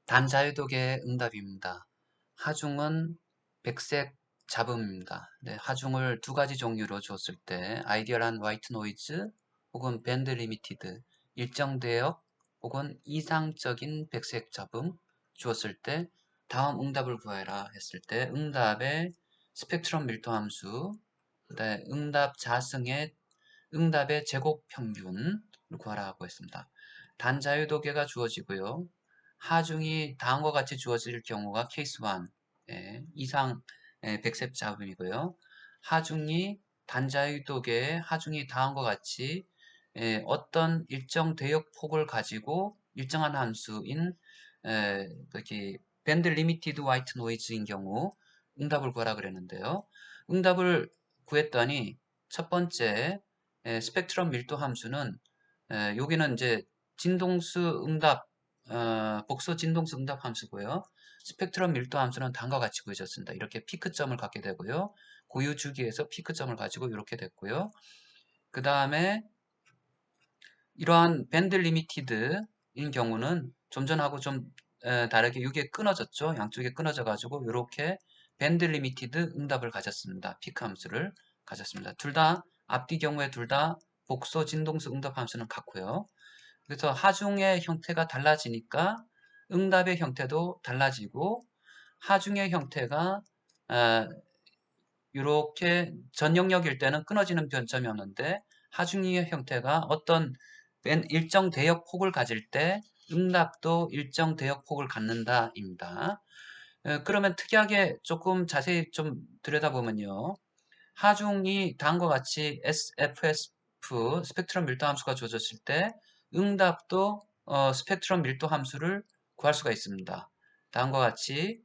단자유독의 응답입니다. 하중은 백색 잡음입니다. 네, 하중을 두 가지 종류로 줬을 때 아이디얼한 화이트 노이즈 혹은 밴드 리미티드 일정 대역 혹은 이상적인 백색 잡음 주었을 때 다음 응답을 구해라 했을 때 응답의 스펙트럼 밀도 함수 그다음에 응답 자승의 응답의 제곱 평균을 구하라고 했습니다. 단자유도계가 주어지고요. 하중이 다음과 같이 주어질 경우가 케이스 1 이상 백색 잡음이고요. 하중이 단자유도계의 하중이 다음과 같이 어떤 일정 대역 폭을 가지고 일정한 함수인 여기 밴드 리미티드 화이트 노이즈인 경우 응답을 구하라 그랬는데요. 응답을 구했더니 첫 번째 스펙트럼 밀도 함수는 여기는 이제 진동수 응답 복소 진동수 응답 함수고요. 스펙트럼 밀도 함수는 다음과 같이 구해졌습니다. 이렇게 피크점을 갖게 되고요. 고유 주기에서 피크점을 가지고 이렇게 됐고요. 그 다음에 이러한 밴드 리미티드인 경우는 좀 전하고 좀 다르게 이게 끊어졌죠. 양쪽에 끊어져 가지고 이렇게 밴드 리미티드 응답을 가졌습니다. 피크 함수를 가졌습니다. 둘 다 앞뒤 경우에 둘 다 복소 진동수 응답 함수는 같고요. 그래서 하중의 형태가 달라지니까 응답의 형태도 달라지고 하중의 형태가 이렇게 전 영역일 때는 끊어지는 변점이 없는데 하중의 형태가 어떤 일정 대역 폭을 가질 때 응답도 일정 대역 폭을 갖는다입니다. 그러면 특이하게 조금 자세히 좀 들여다보면요. 하중이 다음과 같이 SFSF 스펙트럼 밀도 함수가 주어졌을 때 응답도 스펙트럼 밀도 함수를 구할 수가 있습니다. 다음과 같이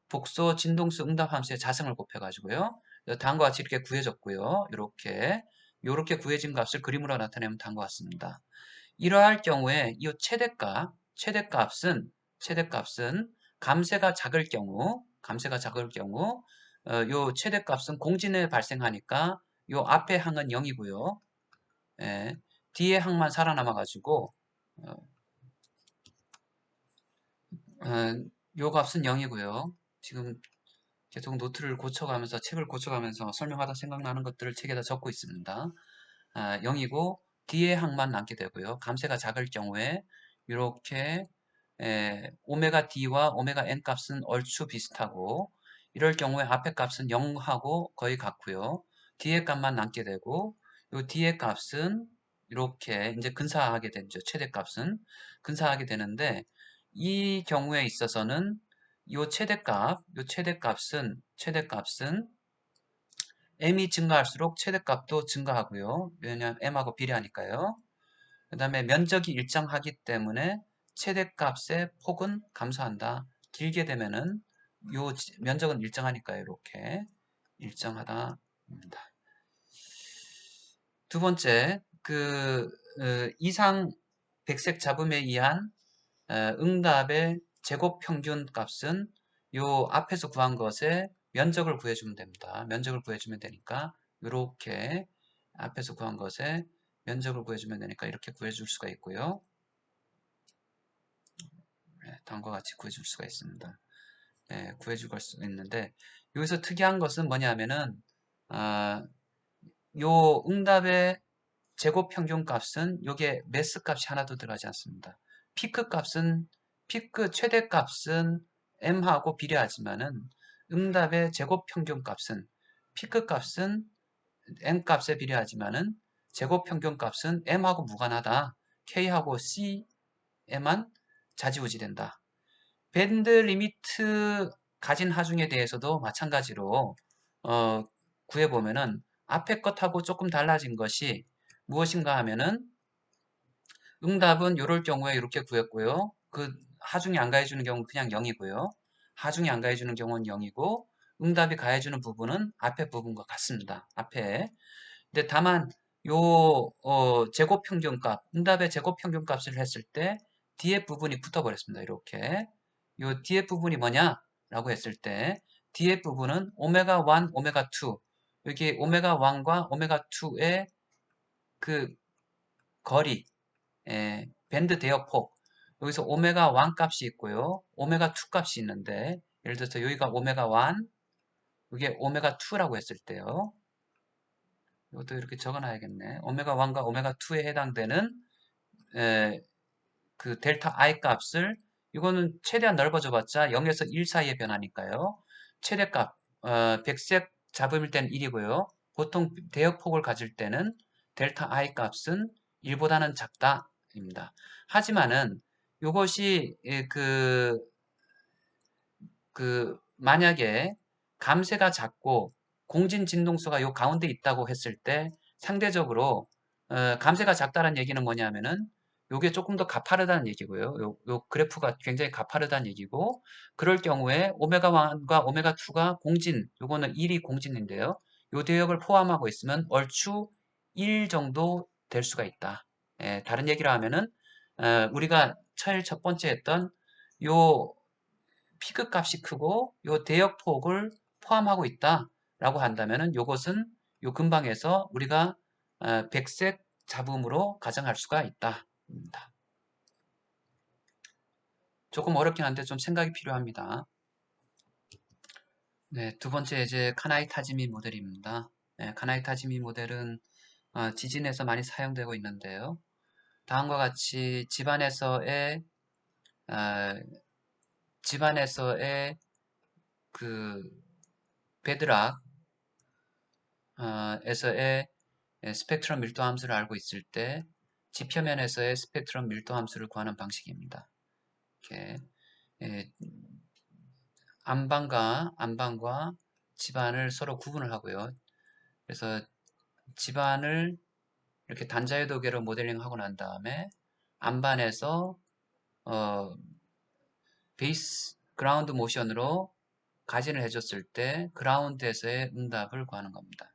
복소 진동수 응답 함수의 자승을 곱해가지고요. 다음과 같이 이렇게 구해졌고요. 이렇게 구해진 값을 그림으로 나타내면 다음과 같습니다. 이러할 경우에 이 최대값은 감쇄가 작을 경우 요 최대값은 공진에 발생하니까 요 앞에 항은 0이고요. 예, 뒤에 항만 살아남아 가지고 요 값은 0이고요. 지금 계속 노트를 고쳐가면서 책을 고쳐가면서 설명하다 생각나는 것들을 책에다 적고 있습니다. 0이고 뒤에 항만 남게 되고요. 감쇄가 작을 경우에 이렇게 오메가 D와 오메가 N 값은 얼추 비슷하고 이럴 경우에 앞에 값은 0하고 거의 같고요. 뒤에 값만 남게 되고 이 뒤에 값은 이렇게 이제 근사하게 되죠. 최대값은 근사하게 되는데 이 경우에 있어서는 이 최대값은 m이 증가할수록 최대값도 증가하고요. 왜냐하면 m하고 비례하니까요. 그 다음에 면적이 일정하기 때문에 최대값의 폭은 감소한다. 길게 되면은 요 면적은 일정하니까요. 이렇게 일정하다입니다. 두 번째, 이상 백색 잡음에 의한 응답의 제곱 평균 값은 요 앞에서 구한 것의 면적을 구해주면 됩니다. 면적을 구해주면 되니까 이렇게 앞에서 구한 것의 면적을 구해주면 되니까 이렇게 구해줄 수가 있고요. 다음과 같이 구해줄 수가 있습니다. 구해줄 수 있는데 여기서 특이한 것은 뭐냐면은 요 응답의 제곱 평균 값은 요게 매스 값이 하나도 들어가지 않습니다. 피크 최대 값은 m하고 비례하지만은 응답의 제곱 평균 값은 피크 값은 m 값에 비례하지만은 제곱 평균 값은 m하고 무관하다. k하고 c에만 좌지우지된다. 밴드 리미트 가진 하중에 대해서도 마찬가지로 구해보면은 앞에 것하고 조금 달라진 것이 무엇인가 하면은 응답은 이럴 경우에 이렇게 구했고요. 그 하중이 안 가해주는 경우는 그냥 0이고요. 하중이 안 가해주는 경우는 0이고 응답이 가해주는 부분은 앞에 부분과 같습니다. 앞에. 근데 다만 요 제곱 평균값, 응답의 제곱 평균값을 했을 때 뒤에 부분이 붙어버렸습니다. 이렇게. 요 뒤에 부분이 뭐냐라고 했을 때 뒤에 부분은 오메가 1, 오메가 2 여기 오메가 1과 오메가 2의 그 거리 밴드 대역폭 여기서 오메가 1 값이 있고요. 오메가 2 값이 있는데, 예를 들어서 여기가 오메가 1, 이게 오메가 2라고 했을 때요. 이것도 이렇게 적어놔야겠네. 오메가 1과 오메가 2에 해당되는 그 델타 I 값을, 이거는 최대한 넓어져봤자 0에서 1 사이의 변화니까요. 최대값, 백색 잡음일 때는 1이고요. 보통 대역폭을 가질 때는 델타 I 값은 1보다는 작다입니다. 하지만은 이것이 만약에 감쇄가 작고 공진 진동수가 요 가운데 있다고 했을 때 상대적으로 감쇄가 작다는 얘기는 뭐냐면은 요게 조금 더 가파르다는 얘기고요. 요 그래프가 굉장히 가파르다는 얘기고, 그럴 경우에 오메가 1과 오메가 2가 공진, 요거는 1이 공진인데요. 요 대역을 포함하고 있으면 얼추 1 정도 될 수가 있다. 다른 얘기로 하면은 우리가 제일 첫 번째 했던 요 피크 값이 크고 요 대역폭을 포함하고 있다라고 한다면은 요것은 요 근방에서 우리가 백색 잡음으로 가정할 수가 있다입니다. 조금 어렵긴 한데 좀 생각이 필요합니다. 네, 두 번째 이제 카나이 타지미 모델입니다. 네, 카나이 타지미 모델은 지진에서 많이 사용되고 있는데요. 다음과 같이 어, 집안에서의 그 베드락 에서의 스펙트럼 밀도 함수를 알고 있을 때 지표면에서의 스펙트럼 밀도 함수를 구하는 방식입니다. 이렇게 안방과 집안을 서로 구분을 하고요. 그래서 집안을 이렇게 단자유도계로 모델링하고 난 다음에 안반에서 베이스 그라운드 모션으로 가진을 해줬을 때 그라운드에서의 응답을 구하는 겁니다.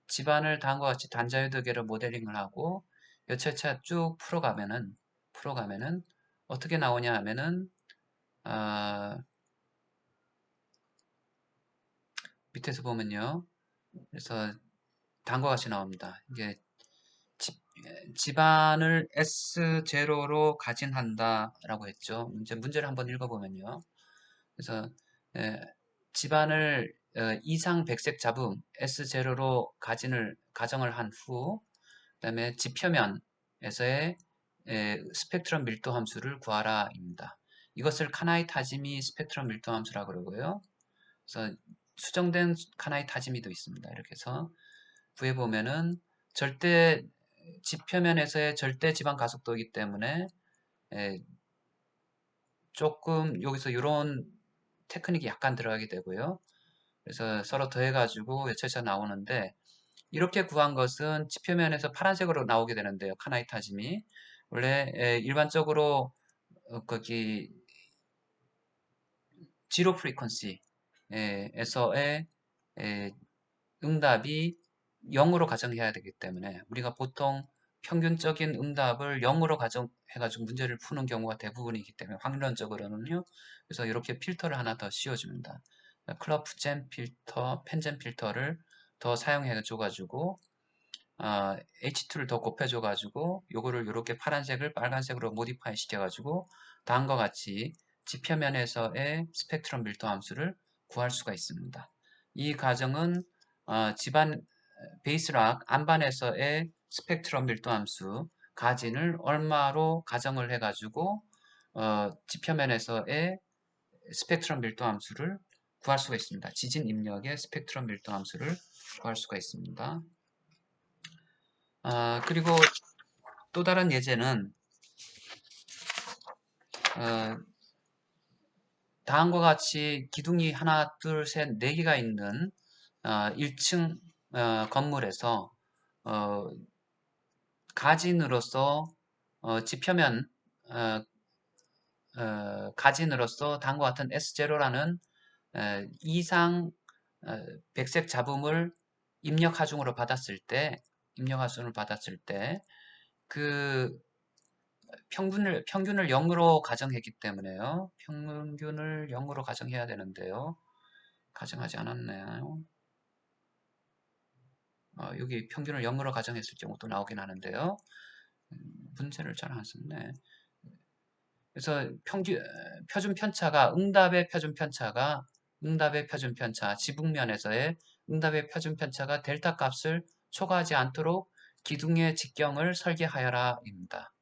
집안을 다음과 같이 단자유도계로 모델링을 하고 여차차 쭉 풀어가면은 어떻게 나오냐 하면은 밑에서 보면요. 그래서 다음과 같이 나옵니다. 이게 집안을 S0로 가진한다라고 했죠. 문제를 한번 읽어보면요. 그래서 집안을 이상 백색 잡음 S0로 가정을 한 후, 그다음에 지표면에서의 스펙트럼 밀도 함수를 구하라입니다. 이것을 카나이 타지미 스펙트럼 밀도 함수라고 그러고요. 그래서 수정된 카나이 타지미도 있습니다. 이렇게 해서 구해보면은 지표면에서의 절대 지방 가속도이기 때문에 조금 여기서 이런 테크닉이 약간 들어가게 되고요. 그래서 서로 더해가지고 여차차 나오는데, 이렇게 구한 것은 지표면에서 파란색으로 나오게 되는데요. 카나이타짐이 원래 일반적으로 거기 지로 프리퀀시에서의 응답이 0으로 가정해야 되기 때문에 우리가 보통 평균적인 응답을 0으로 가정해가지고 문제를 푸는 경우가 대부분이기 때문에 확률론적으로는요. 그래서 이렇게 필터를 하나 더 씌워줍니다. 클러프젠 필터, 펜젠 필터를 더 사용해 줘가지고 H2를 더 곱해줘가지고 요거를 이렇게 파란색을 빨간색으로 모디파이 시켜가지고 다음과 같이 지표면에서의 스펙트럼 밀도 함수를 구할 수가 있습니다. 이 과정은 집안 베이스락 안반에서의 스펙트럼 밀도 함수 가진을 얼마로 가정을 해가지고 지표면에서의 스펙트럼 밀도 함수를 구할 수가 있습니다. 지진 입력의 스펙트럼 밀도 함수를 구할 수가 있습니다. 그리고 또 다른 예제는 다음과 같이 기둥이 하나, 둘, 셋, 네 개가 있는 1층 건물에서 가진으로서 지표면 가진으로서 다음과 같은 S0라는 이상 백색 잡음을 입력 하중으로 받았을 때 그 평균을 0으로 가정했기 때문에요. 평균을 0으로 가정해야 되는데요. 가정하지 않았나요? 여기 평균을 0으로 가정했을 경우 또 나오긴 하는데요. 문제를 잘 안 썼네. 그래서 표준 편차가 응답의 표준 편차, 지붕면에서의 응답의 표준 편차가 델타 값을 초과하지 않도록 기둥의 직경을 설계하여라입니다.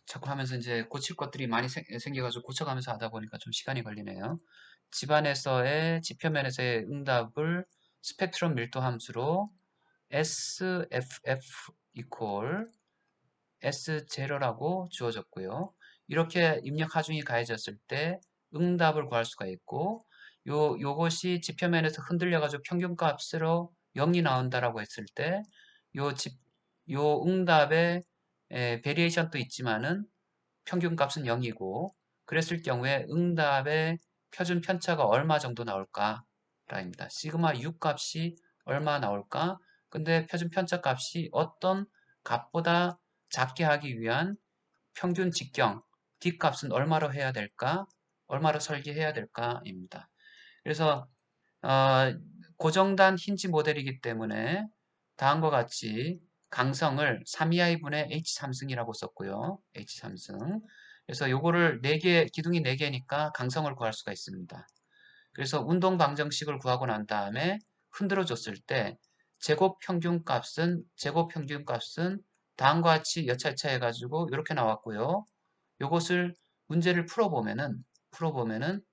자꾸 하면서 이제 고칠 것들이 많이 생겨가지고 고쳐가면서 하다 보니까 좀 시간이 걸리네요. 집안에서의 지표면에서의 응답을 스펙트럼 밀도 함수로 SFF equal S0라고 주어졌고요. 이렇게 입력 하중이 가해졌을 때 응답을 구할 수가 있고 요것이 지표면에서 흔들려가지고 평균값으로 0이 나온다라고 했을 때 요 응답의 베리에이션도 있지만은 평균값은 0이고 그랬을 경우에 응답의 표준 편차가 얼마 정도 나올까? 라입니다. 시그마 U 값이 얼마 나올까? 근데 표준 편차 값이 어떤 값보다 작게 하기 위한 평균 직경 D 값은 얼마로 해야 될까? 얼마로 설계해야 될까?입니다. 그래서 고정단 힌지 모델이기 때문에 다음과 같이 강성을 3EI분의 H3승이라고 썼고요. H3승. 그래서 요거를 4개, 기둥이 4개니까 강성을 구할 수가 있습니다. 그래서 운동 방정식을 구하고 난 다음에 흔들어 줬을 때 제곱 평균 값은 다음과 같이 여차여차 해가지고 이렇게 나왔고요. 요것을 문제를 풀어보면은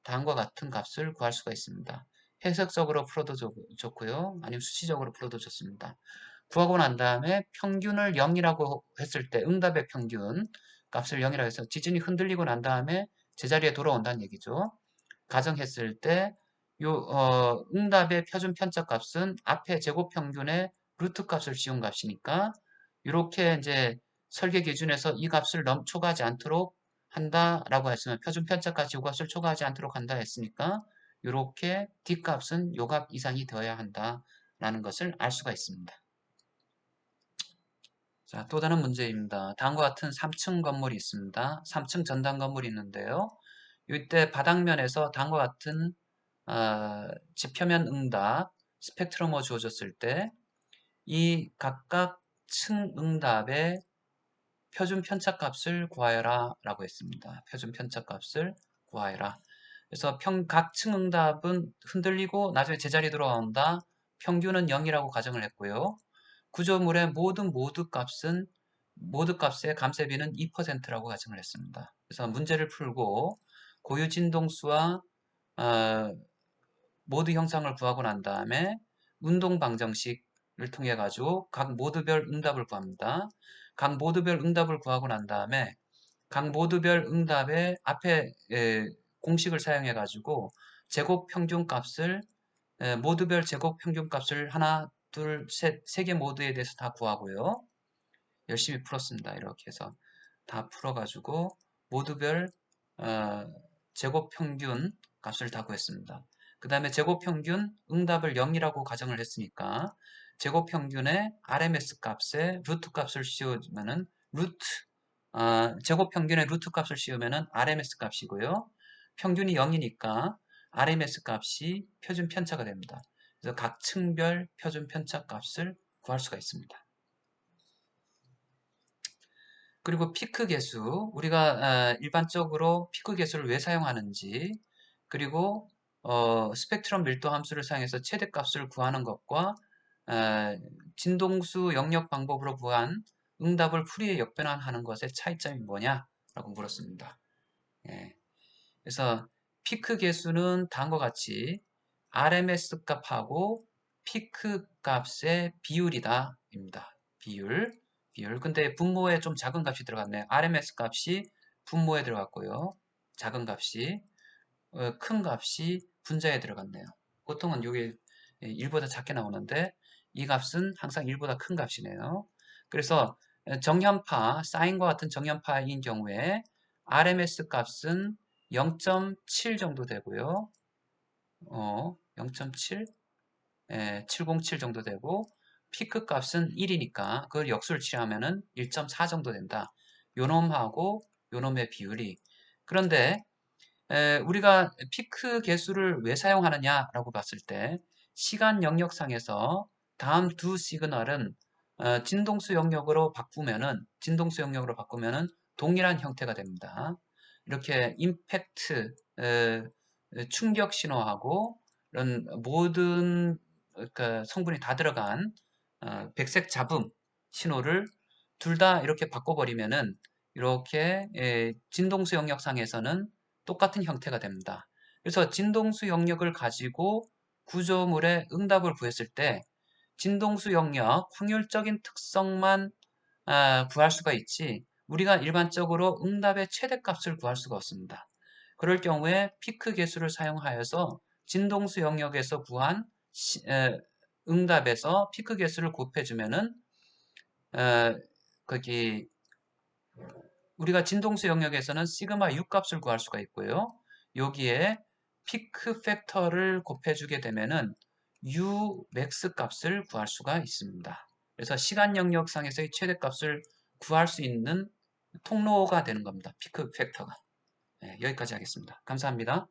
다음과 같은 값을 구할 수가 있습니다. 해석적으로 풀어도 좋고요. 아니면 수치적으로 풀어도 좋습니다. 구하고 난 다음에 평균을 0이라고 했을 때 응답의 평균 값을 0이라고 해서 지진이 흔들리고 난 다음에 제자리에 돌아온다는 얘기죠. 가정했을 때 응답의 표준 편차 값은 앞에 제곱 평균의 루트 값을 씌운 값이니까 이렇게 이제 설계 기준에서 이 값을 초과하지 않도록 한다라고 했으면 표준 편차까지 이 값을 초과하지 않도록 한다 했으니까 이렇게 D 값은 요 값 이상이 되어야 한다라는 것을 알 수가 있습니다. 자, 또 다른 문제입니다. 다음과 같은 3층 건물이 있습니다. 3층 전단 건물이 있는데요. 이때 바닥면에서 다음과 같은 지표면 응답 스펙트럼을 주어졌을 때 이 각각 층 응답의 표준 편차값을 구하여라 라고 했습니다. 표준 편차값을 구하여라. 그래서 각 층 응답은 흔들리고 나중에 제자리 돌아온다. 평균은 0이라고 가정을 했고요. 구조물의 모두 값의 감쇄비는 2%라고 가정을 했습니다. 그래서 문제를 풀고 고유 진동수와 모드 형상을 구하고 난 다음에 운동 방정식을 통해 가지고 각 모드별 응답을 구합니다. 각 모드별 응답을 구하고 난 다음에 각 모드별 응답의 앞에 공식을 사용해 가지고 제곱 평균 값을 모드별 제곱 평균 값을 하나, 둘, 셋, 세 개 모드에 대해서 다 구하고요. 열심히 풀었습니다. 이렇게 해서 다 풀어가지고 모두별 제곱 평균 값을 다 구했습니다. 그 다음에 제곱 평균 응답을 0이라고 가정을 했으니까 제곱 평균의 RMS 값에 루트 값을 씌우면은 제곱 평균의 루트 값을 씌우면은 RMS 값이고요. 평균이 0이니까 RMS 값이 표준 편차가 됩니다. 그래서 각 층별 표준 편차 값을 구할 수가 있습니다. 그리고 피크 계수, 우리가 일반적으로 피크 계수를 왜 사용하는지, 그리고 스펙트럼 밀도 함수를 사용해서 최대값을 구하는 것과 진동수 영역 방법으로 구한 응답을 풀이에 역변환하는 것의 차이점이 뭐냐라고 물었습니다. 예. 그래서 피크 계수는 다음과 같이 RMS 값하고 피크 값의 비율이다입니다. 비율. 근데 분모에 좀 작은 값이 들어갔네요. RMS 값이 분모에 들어갔고요. 작은 값이 큰 값이 분자에 들어갔네요. 보통은 이게 1보다 작게 나오는데 이 값은 항상 1보다 큰 값이네요. 그래서 정현파, 사인과 같은 정현파인 경우에 RMS 값은 0.7 정도 되고요. 0.7? 707 정도 되고 피크 값은 1이니까 그걸 역수를 취하면은 1.4 정도 된다. 요놈하고 요놈의 비율이. 그런데 우리가 피크 개수를 왜 사용하느냐라고 봤을 때 시간 영역상에서 다음 두 시그널은 진동수 영역으로 바꾸면은 동일한 형태가 됩니다. 이렇게 임팩트, 충격 신호하고 이런 모든 그 성분이 다 들어간 백색 잡음 신호를 둘 다 이렇게 바꿔버리면은 이렇게 진동수 영역상에서는 똑같은 형태가 됩니다. 그래서 진동수 영역을 가지고 구조물의 응답을 구했을 때 진동수 영역 확률적인 특성만 구할 수가 있지 우리가 일반적으로 응답의 최대값을 구할 수가 없습니다. 그럴 경우에 피크 계수를 사용하여서 진동수 영역에서 구한 응답에서 피크 계수를 곱해주면은 거기 우리가 진동수 영역에서는 시그마 U 값을 구할 수가 있고요. 여기에 피크 팩터를 곱해주게 되면은 U 맥스 값을 구할 수가 있습니다. 그래서 시간 영역상에서의 최대값을 구할 수 있는 통로가 되는 겁니다. 피크 팩터가. 네, 여기까지 하겠습니다. 감사합니다.